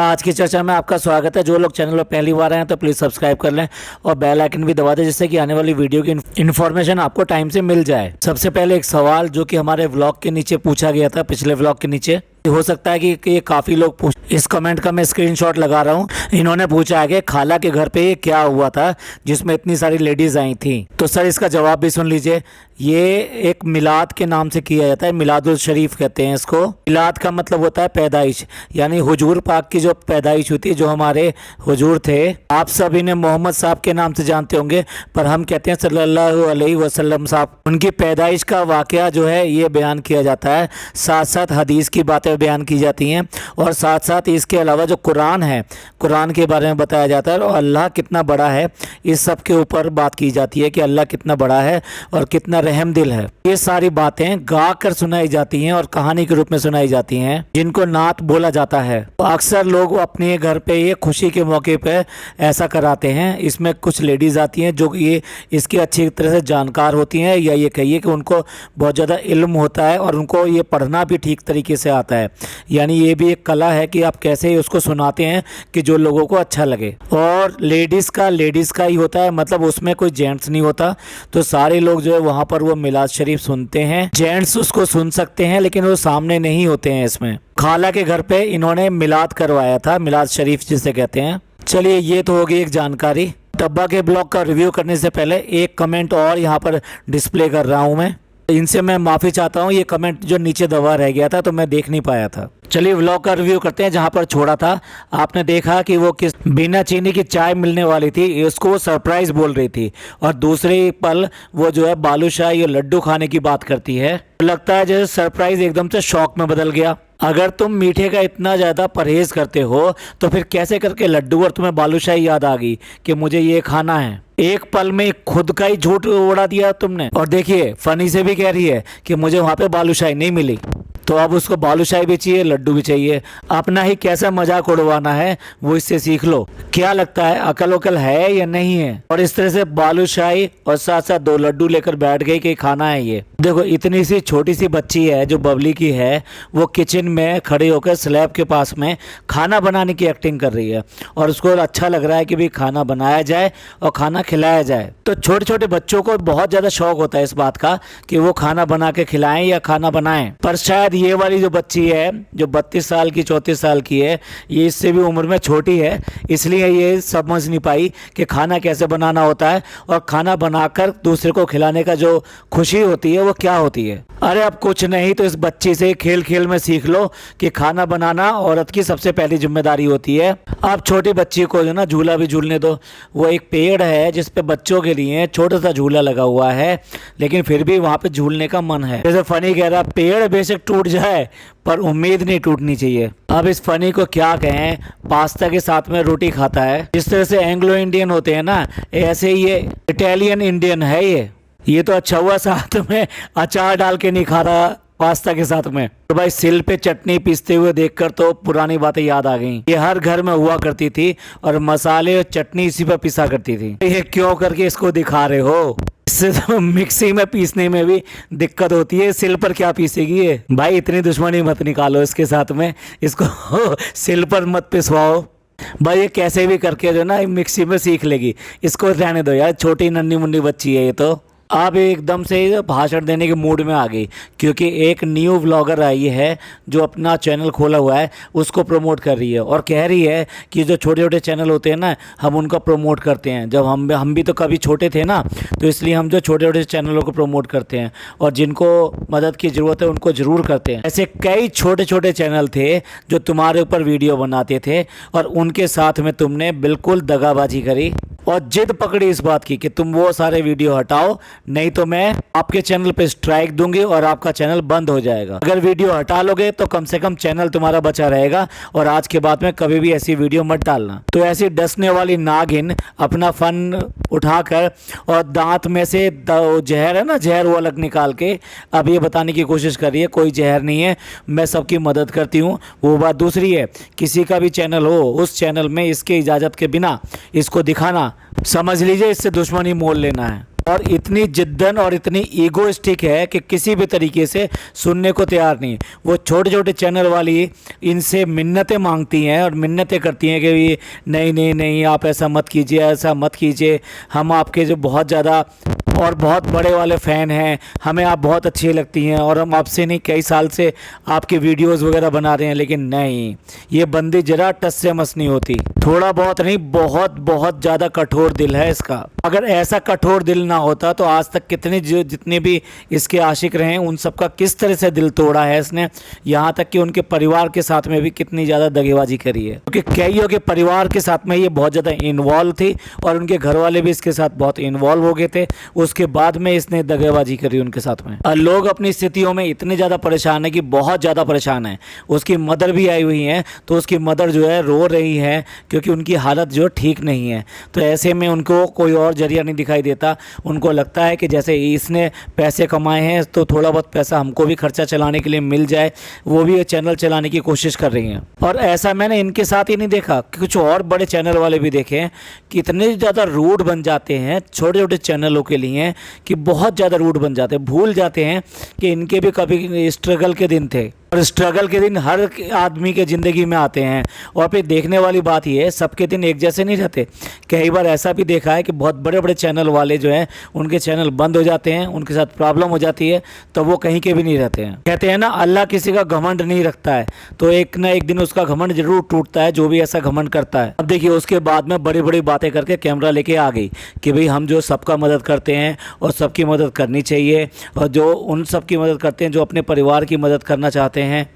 आज की चर्चा में आपका स्वागत है। जो लोग चैनल पर पहली बार आए हैं तो प्लीज़ सब्सक्राइब कर लें और बेल आइकन भी दबा दें, जिससे कि आने वाली वीडियो की इन्फॉर्मेशन आपको टाइम से मिल जाए। सबसे पहले एक सवाल जो कि हमारे व्लॉग के नीचे पूछा गया था, पिछले व्लॉग के नीचे, हो सकता है कि ये काफ़ी लोग इस कमेंट का मैं स्क्रीनशॉट लगा रहा हूँ। इन्होंने पूछा है कि खाला के घर पे ये क्या हुआ था जिसमें इतनी सारी लेडीज आई थी। तो सर इसका जवाब भी सुन लीजिए। ये एक मिलाद के नाम से किया जाता है, मिलादुल शरीफ कहते हैं इसको। मिलाद का मतलब होता है पैदाइश, यानी हुजूर पाक की जो पैदाइश हुई थी, जो हमारे हुजूर थे। आप सभी ने मोहम्मद साहब के नाम से जानते होंगे, पर हम कहते हैं सल्लल्लाहु अलैहि वसल्लम साहब। उनकी पैदाइश का वाकया जो है ये बयान किया जाता है, साथ साथ हदीस की बातें बयान की जाती हैं और साथ साथ इसके अलावा जो कुरान है, कुरान के बारे में बताया जाता है और अल्लाह कितना बड़ा है, इस सब के ऊपर बात की जाती है कि अल्लाह कितना बड़ा है और कितना रहम दिल है। ये सारी बातें गा कर सुनाई जाती हैं और कहानी के रूप में सुनाई जाती हैं, जिनको नात बोला जाता है। तो अक्सर लोग अपने घर पे ये खुशी के मौके पे ऐसा कराते हैं। इसमें कुछ लेडीज आती हैं जो ये इसकी अच्छी तरह से जानकार होती हैं, या ये कहिए कि उनको बहुत ज़्यादा इल्म होता है और उनको ये पढ़ना भी ठीक तरीके से आता है। यानी ये भी एक कला है कि आप कैसे उसको सुनाते हैं कि जो लोगों को अच्छा लगे। और लेडीज़ का ही होता है, मतलब उसमें कोई जेंट्स नहीं होता। तो सारे लोग जो है वहाँ पर वो मिलाद शरीफ सुनते हैं। जेंट्स उसको सुन सकते हैं लेकिन वो सामने नहीं होते हैं। इसमें खाला के घर पे इन्होंने मिलाद करवाया था, मिलाद शरीफ जिसे कहते हैं। चलिए ये तो होगी एक जानकारी। टब्बा के ब्लॉग का रिव्यू करने से पहले एक कमेंट और यहाँ पर डिस्प्ले कर रहा हूँ मैं। इनसे मैं माफ़ी चाहता हूँ, ये कमेंट जो नीचे दबा रह गया था तो मैं देख नहीं पाया था। चलिए व्लॉग का रिव्यू करते हैं। जहाँ पर छोड़ा था, आपने देखा कि वो किस बिना चीनी की चाय मिलने वाली थी, उसको वो सरप्राइज बोल रही थी, और दूसरे पल वो जो है बालूशाही और लड्डू खाने की बात करती है। लगता है जैसे सरप्राइज एकदम से शौक में बदल गया। अगर तुम मीठे का इतना ज़्यादा परहेज करते हो तो फिर कैसे करके लड्डू और तुम्हें बालूशाही याद आ गई कि मुझे ये खाना है। एक पल में खुद का ही झूठ उड़ा दिया तुमने। और देखिए फनी से भी कह रही है कि मुझे वहाँ पे बालूशाही नहीं मिली, तो अब उसको बालूशाही भी चाहिए, लड्डू भी चाहिए। अपना ही कैसा मजाक उड़वाना है वो इससे सीख लो। क्या लगता है अकल उकल है या नहीं है? और इस तरह से बालूशाही और साथ साथ 2 लड्डू लेकर बैठ गई कि खाना है ये। देखो इतनी सी छोटी सी बच्ची है जो बबली की है, वो किचन में खड़े होकर स्लैब के पास में खाना बनाने की एक्टिंग कर रही है और उसको अच्छा लग रहा है कि भाई खाना बनाया जाए और खाना खिलाया जाए। तो छोटे छोटे बच्चों को बहुत ज़्यादा शौक होता है इस बात का कि वो खाना बना के खिलाएं या खाना बनाएं। पर शायद ये वाली जो बच्ची है जो 32 साल की 34 साल की है, ये इससे भी उम्र में छोटी है, इसलिए ये समझ नहीं पाई कि खाना कैसे बनाना होता है और खाना बनाकर दूसरे को खिलाने का जो खुशी होती है वो क्या होती है। अरे अब कुछ नहीं तो इस बच्ची से खेल खेल में सीख लो कि खाना बनाना औरत की सबसे पहली जिम्मेदारी होती है। अब छोटी बच्ची को जो ना झूला भी झूलने दो। वो एक पेड़ है जिस पे बच्चों के लिए छोटा सा झूला लगा हुआ है, लेकिन फिर भी वहाँ पे झूलने का मन है। जैसे फनी कह रहा पेड़ बेशक टूट जाए पर उम्मीद नहीं टूटनी चाहिए। अब इस फनी को क्या कहें, पास्ता के साथ में रोटी खाता है। जिस तरह से एंग्लो इंडियन होते हैं ना, ऐसे ये इटालियन इंडियन है ये तो अच्छा हुआ साथ में अचार डाल के नहीं खा रहा पास्ता के साथ में। तो भाई सिल पे चटनी पीसते हुए देखकर तो पुरानी बातें याद आ गई। ये हर घर में हुआ करती थी और मसाले और चटनी इसी पर पिसा करती थी। ये क्यों करके इसको दिखा रहे हो? इससे तो मिक्सी में पीसने में भी दिक्कत होती है, सिल पर क्या पीसेगी ये? भाई इतनी दुश्मनी मत निकालो इसके साथ में, इसको सिल पर मत पिसवाओ। भाई ये कैसे भी करके जो ना मिक्सी में सीख लेगी, इसको रहने दो यार, छोटी नन्ही मुन्नी बच्ची है ये तो। आप एकदम से भाषण देने के मूड में आ गई क्योंकि एक न्यू व्लॉगर आई है जो अपना चैनल खोला हुआ है, उसको प्रमोट कर रही है और कह रही है कि जो छोटे छोटे चैनल होते हैं ना, हम उनको प्रमोट करते हैं। जब हम भी तो कभी छोटे थे ना, तो इसलिए हम जो छोटे छोटे चैनलों को प्रमोट करते हैं और जिनको मदद की ज़रूरत है उनको ज़रूर करते हैं। ऐसे कई छोटे छोटे चैनल थे जो तुम्हारे ऊपर वीडियो बनाते थे और उनके साथ में तुमने बिल्कुल दगाबाजी करी और जिद पकड़ी इस बात की कि तुम वो सारे वीडियो हटाओ, नहीं तो मैं आपके चैनल पे स्ट्राइक दूंगी और आपका चैनल बंद हो जाएगा। अगर वीडियो हटा लोगे तो कम से कम चैनल तुम्हारा बचा रहेगा और आज के बाद में कभी भी ऐसी वीडियो मत डालना। तो ऐसी डसने वाली नागिन अपना फन उठाकर और दांत में से जहर है ना, जहर वो अलग निकाल के अब ये बताने की कोशिश कर रही है कोई जहर नहीं है, मैं सबकी मदद करती हूँ। वो बात दूसरी है, किसी का भी चैनल हो उस चैनल में इसके इजाज़त के बिना इसको दिखाना, समझ लीजिए इससे दुश्मनी मोल लेना है। और इतनी जिद्दन और इतनी ईगोइस्टिक है कि किसी भी तरीके से सुनने को तैयार नहीं। वो छोटे छोटे चैनल वाली इनसे मिन्नतें मांगती हैं और मिन्नतें करती हैं कि नहीं नहीं नहीं, आप ऐसा मत कीजिए, ऐसा मत कीजिए, हम आपके जो बहुत ज़्यादा और बहुत बड़े वाले फ़ैन हैं, हमें आप बहुत अच्छी लगती हैं और हम आपसे नहीं कई साल से आपके वीडियोस वगैरह बना रहे हैं। लेकिन नहीं, ये बंदी जरा टस से मस नहीं होती। थोड़ा बहुत नहीं, बहुत बहुत ज़्यादा कठोर दिल है इसका। अगर ऐसा कठोर दिल ना होता तो आज तक कितने जितने भी इसके आशिक रहे हैं उन सबका किस तरह से दिल तोड़ा है इसने, यहाँ तक कि उनके परिवार के साथ में भी कितनी ज़्यादा दगेबाजी करी है। क्योंकि कईयों के परिवार के साथ में ये बहुत ज़्यादा इन्वॉल्व थी और उनके घर वाले भी इसके साथ बहुत इन्वॉल्व हो गए थे। उसके बाद में इसने दगेबाजी करी उनके साथ में। और लोग अपनी स्थितियों में इतने ज़्यादा परेशान है कि बहुत ज़्यादा परेशान है। उसकी मदर भी आई हुई हैं, तो उसकी मदर जो है रो रही है क्योंकि उनकी हालत जो ठीक नहीं है। तो ऐसे में उनको कोई और जरिया नहीं दिखाई देता। उनको लगता है कि जैसे इसने पैसे कमाए हैं तो थोड़ा बहुत पैसा हमको भी खर्चा चलाने के लिए मिल जाए, वो भी ये चैनल चलाने की कोशिश कर रही हैं। और ऐसा मैंने इनके साथ ही नहीं देखा, कुछ और बड़े चैनल वाले भी देखे हैं कि इतने ज़्यादा रूड बन जाते हैं छोटे छोटे चैनलों के लिए कि बहुत ज़्यादा रूड बन जाते हैं। भूल जाते हैं कि इनके भी कभी स्ट्रगल के दिन थे और स्ट्रगल के दिन हर आदमी के ज़िंदगी में आते हैं। और फिर देखने वाली बात ये है, सबके दिन एक जैसे नहीं रहते। कई बार ऐसा भी देखा है कि बहुत बड़े बड़े चैनल वाले जो हैं उनके चैनल बंद हो जाते हैं, उनके साथ प्रॉब्लम हो जाती है, तो वो कहीं के भी नहीं रहते हैं। कहते हैं ना, अल्लाह किसी का घमंड नहीं रखता है, तो एक ना एक दिन उसका घमंड जरूर टूटता है जो भी ऐसा घमंड करता है। अब देखिए, उसके बाद में बड़ी बड़ी बातें करके कैमरा लेके आ गई कि भाई हम जो सबका मदद करते हैं और सबकी मदद करनी चाहिए, और जो उन सब की मदद करते हैं जो अपने परिवार की मदद करना चाहते हैं।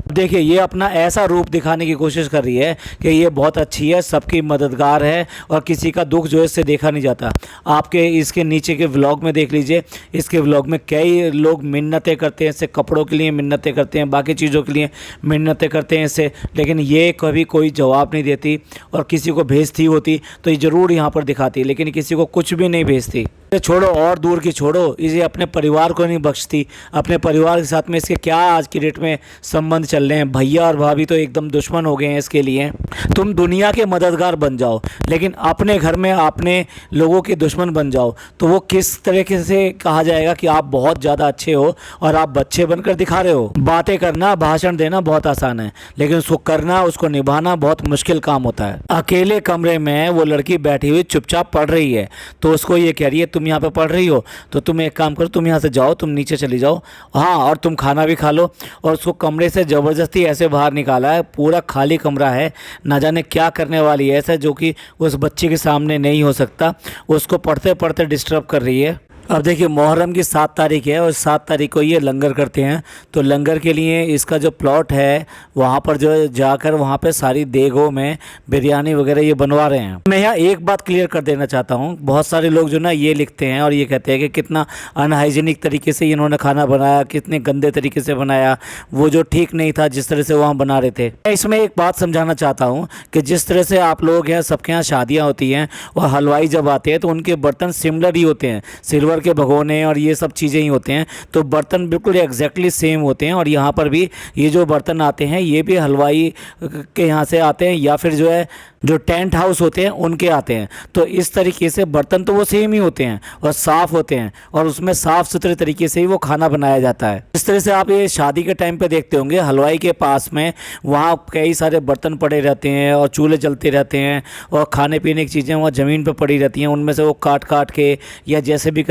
देखिए, ये अपना ऐसा रूप दिखाने की कोशिश कर रही है कि ये बहुत अच्छी है, सबकी मददगार है और किसी का दुख जो है इससे देखा नहीं जाता। आपके इसके नीचे के व्लॉग में देख लीजिए, इसके व्लॉग में कई लोग मिन्नतें करते हैं इससे, कपड़ों के लिए मिन्नतें करते हैं, बाकी चीज़ों के लिए मिन्नतें करते हैं इससे, लेकिन ये कभी कोई जवाब नहीं देती। और किसी को भेजती होती तो ये ज़रूर यहाँ पर दिखाती, लेकिन किसी को कुछ भी नहीं भेजती। छोड़ो, और दूर की छोड़ो, इसे अपने परिवार को नहीं बख्शती। अपने परिवार के साथ में इसके क्या आज की डेट में संबंध चल रहे हैं, भैया और भाभी तो एकदम दुश्मन हो गए हैं इसके लिए। तुम दुनिया के मददगार बन जाओ, लेकिन अपने घर में अपने लोगों के दुश्मन बन जाओ तो वो किस तरीके से कहा जाएगा कि आप बहुत ज़्यादा अच्छे हो और आप बच्चे बनकर दिखा रहे हो। बातें करना, भाषण देना बहुत आसान है, लेकिन उसको करना, उसको निभाना बहुत मुश्किल काम होता है। अकेले कमरे में वो लड़की बैठी हुई चुपचाप पढ़ रही है, तो उसको ये कह रही है तुम यहाँ पे पढ़ रही हो तो तुम एक काम करो, तुम यहाँ से जाओ, तुम नीचे चली जाओ, हाँ, और तुम खाना भी खा लो। और उसको कमरे से ज़बरदस्ती ऐसे बाहर निकाला है, पूरा खाली कमरा है, ना जाने क्या करने वाली है ऐसा जो कि उस बच्चे के सामने नहीं हो सकता। उसको पढ़ते पढ़ते डिस्टर्ब कर रही है। अब देखिए, मुहर्रम की 7 तारीख है और 7 तारीख को ये लंगर करते हैं, तो लंगर के लिए इसका जो प्लॉट है वहाँ पर जो जाकर वहाँ पे सारी देगों में बिरयानी वगैरह ये बनवा रहे हैं। मैं यहाँ एक बात क्लियर कर देना चाहता हूँ, बहुत सारे लोग जो ना ये लिखते हैं और ये कहते हैं कि कितना अनहाइजीनिक तरीके से इन्होंने खाना बनाया, कितने गंदे तरीके से बनाया, वो जो ठीक नहीं था जिस तरह से वहाँ बना रहे थे। मैं इसमें एक बात समझाना चाहता हूँ कि जिस तरह से आप लोग हैं, सबके यहाँ शादियाँ होती हैं और हलवाई जब आते हैं तो उनके बर्तन सिमिलर ही होते हैं, सिल्वर के भगोने और ये सब चीज़ें ही होते हैं, तो बर्तन बिल्कुल एग्जैक्टली सेम होते हैं। और यहाँ पर भी ये जो बर्तन आते हैं ये भी हलवाई के यहाँ से आते हैं या फिर जो है जो टेंट हाउस होते हैं उनके आते हैं। तो इस तरीके से बर्तन तो वो सेम ही होते हैं और साफ़ होते हैं और उसमें साफ़ सुथरे तरीके से ही वो खाना बनाया जाता है। इस तरह से आप ये शादी के टाइम पे देखते होंगे, हलवाई के पास में वहाँ कई सारे बर्तन पड़े रहते हैं और चूल्हे जलते रहते हैं और खाने पीने की चीज़ें वहाँ ज़मीन पर पड़ी रहती हैं, उनमें से वो काट काट के या जैसे भी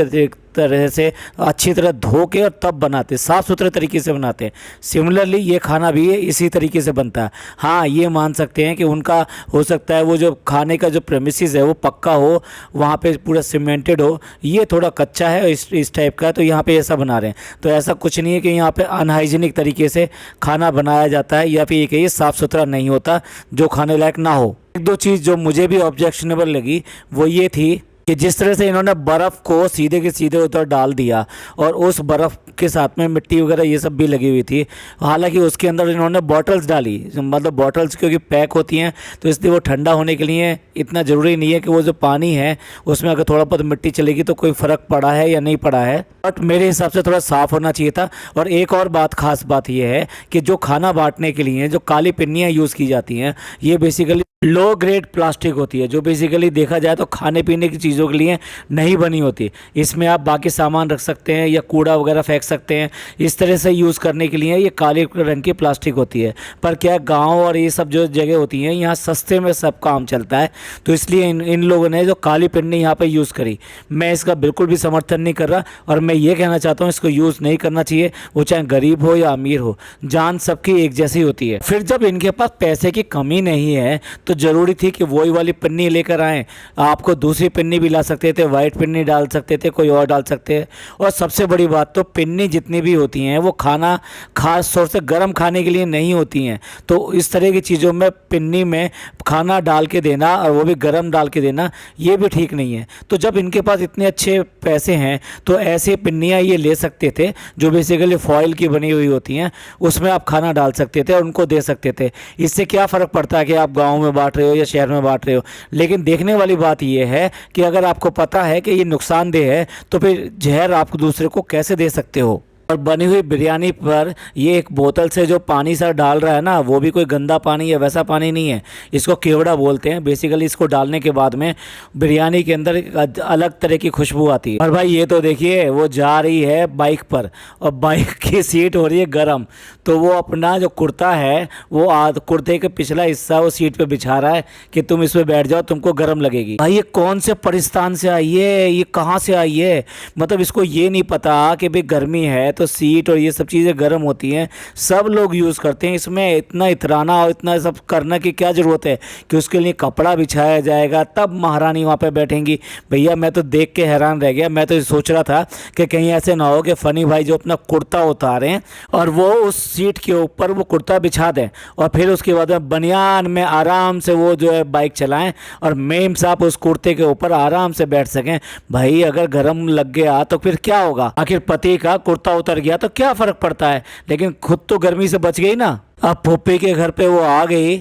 तरह से अच्छी तरह धो के और तब बनाते, साफ़ सुथरे तरीके से बनाते हैं। सिमिलरली ये खाना भी इसी तरीके से बनता है। हाँ, ये मान सकते हैं कि उनका हो सकता है वो जो खाने का जो प्रेमिसेस है वो पक्का हो, वहाँ पे पूरा सीमेंटेड हो, ये थोड़ा कच्चा है इस टाइप का, तो यहाँ पे ऐसा बना रहे हैं। तो ऐसा कुछ नहीं है कि यहाँ पे अनहाइजीनिक तरीके से खाना बनाया जाता है या फिर ये साफ़ सुथरा नहीं होता जो खाने लायक ना हो। एक दो चीज़ जो मुझे भी ऑब्जेक्शनेबल लगी वो ये थी कि जिस तरह से इन्होंने बर्फ़ को सीधे के सीधे उधर डाल दिया और उस बर्फ़ के साथ में मिट्टी वगैरह ये सब भी लगी हुई थी। हालांकि उसके अंदर इन्होंने बॉटल्स डाली, मतलब बॉटल्स क्योंकि पैक होती हैं तो इसलिए वो ठंडा होने के लिए इतना ज़रूरी नहीं है कि वो जो पानी है उसमें अगर थोड़ा बहुत मिट्टी चलेगी तो कोई फ़र्क पड़ा है या नहीं पड़ा है, बट मेरे हिसाब से थोड़ा साफ़ होना चाहिए था। और एक और बात, ख़ास बात यह है कि जो खाना बांटने के लिए जो काली पिन्नियाँ यूज़ की जाती हैं ये बेसिकली लो ग्रेड प्लास्टिक होती है, जो बेसिकली देखा जाए तो खाने पीने की चीज़ों के लिए नहीं बनी होती। इसमें आप बाकी सामान रख सकते हैं या कूड़ा वगैरह फेंक सकते हैं, इस तरह से यूज़ करने के लिए ये काले रंग की प्लास्टिक होती है। पर क्या गांव और ये सब जो जगह होती हैं यहाँ सस्ते में सब काम चलता है, तो इसलिए इन लोगों ने जो काली पिन्नी यहाँ पर यूज़ करी। मैं इसका बिल्कुल भी समर्थन नहीं कर रहा, और मैं ये कहना चाहता हूँ इसको यूज़ नहीं करना चाहिए, वो चाहे गरीब हो या अमीर हो, जान सबकी एक जैसी होती है। फिर जब इनके पास पैसे की कमी नहीं है तो ज़रूरी थी कि वही वाली पन्नी लेकर आएँ। आपको दूसरी पन्नी भी ला सकते थे, वाइट पन्नी डाल सकते थे, कोई और डाल सकते हैं। और सबसे बड़ी बात तो पन्नी जितनी भी होती हैं वो खाना खास तौर से गर्म खाने के लिए नहीं होती हैं, तो इस तरह की चीज़ों में पन्नी में खाना डाल के देना और वो भी गर्म डाल के देना, ये भी ठीक नहीं है। तो जब इनके पास इतने अच्छे पैसे हैं तो ऐसे पन्नियाँ ये ले सकते थे जो बेसिकली फॉइल की बनी हुई होती हैं, उसमें आप खाना डाल सकते थे और उनको दे सकते थे। इससे क्या फ़र्क पड़ता है कि आप गाँव में बांट रहे हो या शहर में बांट रहे हो। लेकिन देखने वाली बात यह है कि अगर आपको पता है कि ये नुकसानदेह है तो फिर जहर आप दूसरे को कैसे दे सकते हो। और बनी हुई बिरयानी पर ये एक बोतल से जो पानी सा डाल रहा है ना, वो भी कोई गंदा पानी या वैसा पानी नहीं है, इसको केवड़ा बोलते हैं। बेसिकली इसको डालने के बाद में बिरयानी के अंदर एक अलग तरह की खुशबू आती है। और भाई ये तो देखिए वो जा रही है बाइक पर और बाइक की सीट हो रही है गर्म, तो वो अपना जो कुर्ता है वो कुर्ते का पिछला हिस्सा वो सीट पे बिछा रहा है कि तुम इस पर बैठ जाओ, तुमको गर्म लगेगी। भाई ये कौन से परिस्तान से आई है, ये कहाँ से आई है? मतलब इसको ये नहीं पता कि भाई गर्मी है तो सीट और ये सब चीज़ें गर्म होती हैं, सब लोग यूज़ करते हैं। इसमें इतना इतराना और इतना सब करने की क्या ज़रूरत है कि उसके लिए कपड़ा बिछाया जाएगा तब महारानी वहाँ पे बैठेंगी? भैया मैं तो देख के हैरान रह गया। मैं तो सोच रहा था कि कहीं ऐसे ना हो कि फ़नी भाई जो अपना कुर्ता उतारें और वो उस सीट के ऊपर वो कुर्ता बिछा दें और फिर उसके बाद में बनियान में आराम से वो जो है बाइक चलाएँ और मेम साहब उस कुर्ते के ऊपर आराम से बैठ सकें। भाई अगर गर्म लग गया तो फिर क्या होगा? आखिर पति का कुर्ता उतर गया तो क्या फर्क पड़ता है, लेकिन खुद तो गर्मी से बच गई ना। अब फूफी के घर पे वो आ गई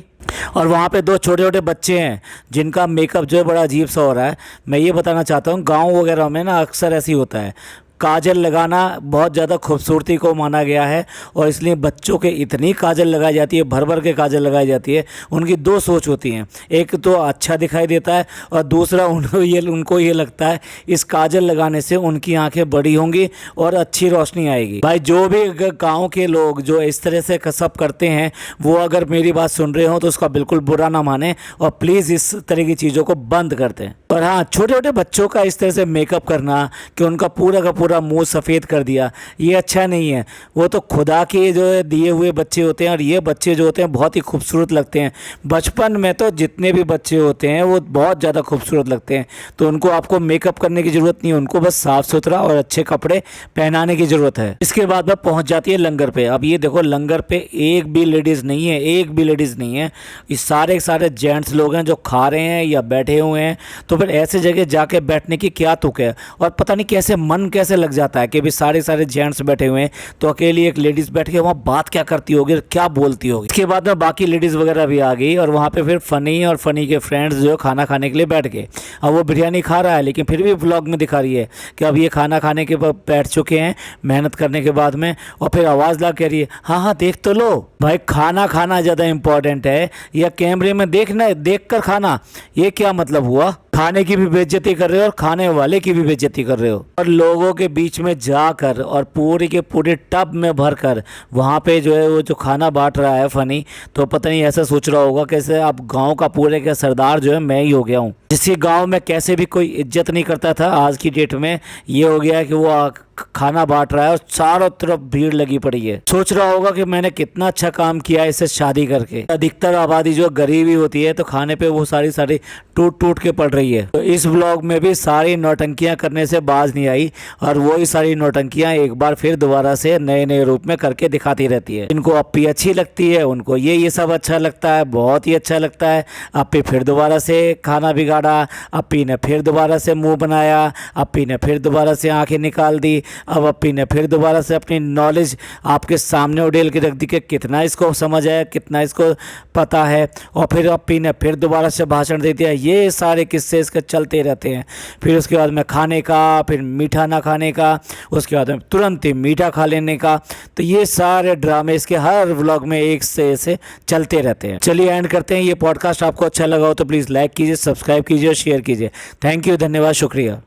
और वहाँ पे दो छोटे छोटे बच्चे हैं जिनका मेकअप जो है बड़ा अजीब सा हो रहा है। मैं ये बताना चाहता हूँ गांव वगैरह में ना अक्सर ऐसी होता है, काजल लगाना बहुत ज़्यादा खूबसूरती को माना गया है और इसलिए बच्चों के इतनी काजल लगाई जाती है, भर भर के काजल लगाई जाती है। उनकी दो सोच होती हैं, एक तो अच्छा दिखाई देता है और दूसरा उनको ये लगता है इस काजल लगाने से उनकी आंखें बड़ी होंगी और अच्छी रोशनी आएगी। भाई जो भी गाँव के लोग जो इस तरह से कसब करते हैं वो अगर मेरी बात सुन रहे हो तो उसका बिल्कुल बुरा ना माने और प्लीज़ इस तरह की चीज़ों को बंद कर दें। और हाँ, छोटे छोटे बच्चों का इस तरह से मेकअप करना कि उनका पूरा का पूरा मुंह सफ़ेद कर दिया, ये अच्छा नहीं है। वो तो खुदा के जो है दिए हुए बच्चे होते हैं और ये बच्चे जो होते हैं बहुत ही खूबसूरत लगते हैं। बचपन में तो जितने भी बच्चे होते हैं वो बहुत ज़्यादा खूबसूरत लगते हैं, तो उनको आपको मेकअप करने की ज़रूरत नहीं है, उनको बस साफ़ सुथरा और अच्छे कपड़े पहनाने की ज़रूरत है। इसके बाद में पहुँच जाती है लंगर पे। अब ये देखो लंगर पे एक भी लेडीज़ नहीं है, एक भी लेडीज़ नहीं है, ये सारे जेंट्स लोग हैं जो खा रहे हैं या बैठे हुए हैं। तो फिर ऐसे जगह जाके बैठने की क्या तुक है? और पता नहीं कैसे मन कैसे लग जाता है कि भी सारे जेंट्स बैठे हुए हैं तो अकेली एक लेडीज़ बैठ के वहाँ बात क्या करती होगी, क्या बोलती होगी। इसके बाद में बाकी लेडीज़ वगैरह भी आ गई और वहाँ पे फिर फ़नी और फ़नी के फ्रेंड्स जो खाना खाने के लिए बैठ गए। अब वो बिरयानी खा रहा है लेकिन फिर भी व्लॉग में दिखा रही है कि अब ये खाना खाने के बाद बैठ चुके हैं मेहनत करने के बाद में, और फिर आवाज़ ला कह रही है हाँ हाँ देख तो लो। भाई खाना खाना ज़्यादा इंपॉर्टेंट है या कैमरे में देख कर खाना? ये क्या मतलब हुआ? खाने की भी बेइज्जती कर रहे हो और खाने वाले की भी बेइज्जती कर रहे हो। और लोगों के बीच में जाकर और पूरी के पूरे टब में भरकर वहाँ पे जो है वो जो खाना बांट रहा है फ़नी, तो पता नहीं ऐसा सोच रहा होगा कैसे अब गांव का पूरे का सरदार जो है मैं ही हो गया हूँ। जिसके गांव में कैसे भी कोई इज्जत नहीं करता था, आज की डेट में ये हो गया कि वो खाना बांट रहा है और चारों तरफ भीड़ लगी पड़ी है। सोच रहा होगा कि मैंने कितना अच्छा काम किया है इससे शादी करके। अधिकतर आबादी जो गरीबी होती है तो खाने पे वो सारी टूट के पड़ रही है। तो इस व्लॉग में भी सारी नौटंकियां करने से बाज नहीं आई और वही सारी नौटंकियां एक बार फिर दोबारा से नए रूप में करके दिखाती रहती है। इनको अप्पी अच्छी लगती है, उनको ये सब अच्छा लगता है, बहुत ही अच्छा लगता है। अप्पी फिर दोबारा से खाना बिगाड़ा, अप्पी ने फिर दोबारा से मुंह बनाया, अप्पी ने फिर दोबारा से आंखें निकाल दी। अब अप्पी ने फिर दोबारा से अपनी नॉलेज आपके सामने उड़ेल के रख दी कि कितना इसको समझ है, कितना इसको पता है। और फिर अप्पी ने फिर दोबारा से भाषण दे दिया। ये सारे किस्से ऐसे इसके चलते रहते हैं। फिर उसके बाद में खाने का, फिर मीठा ना खाने का, उसके बाद में तुरंत ही मीठा खा लेने का। तो ये सारे ड्रामे इसके हर व्लॉग में एक से ऐसे चलते रहते हैं। चलिए एंड करते हैं। ये पॉडकास्ट आपको अच्छा लगा हो तो प्लीज़ लाइक कीजिए, सब्सक्राइब कीजिए और शेयर कीजिए। थैंक यू, धन्यवाद, शुक्रिया।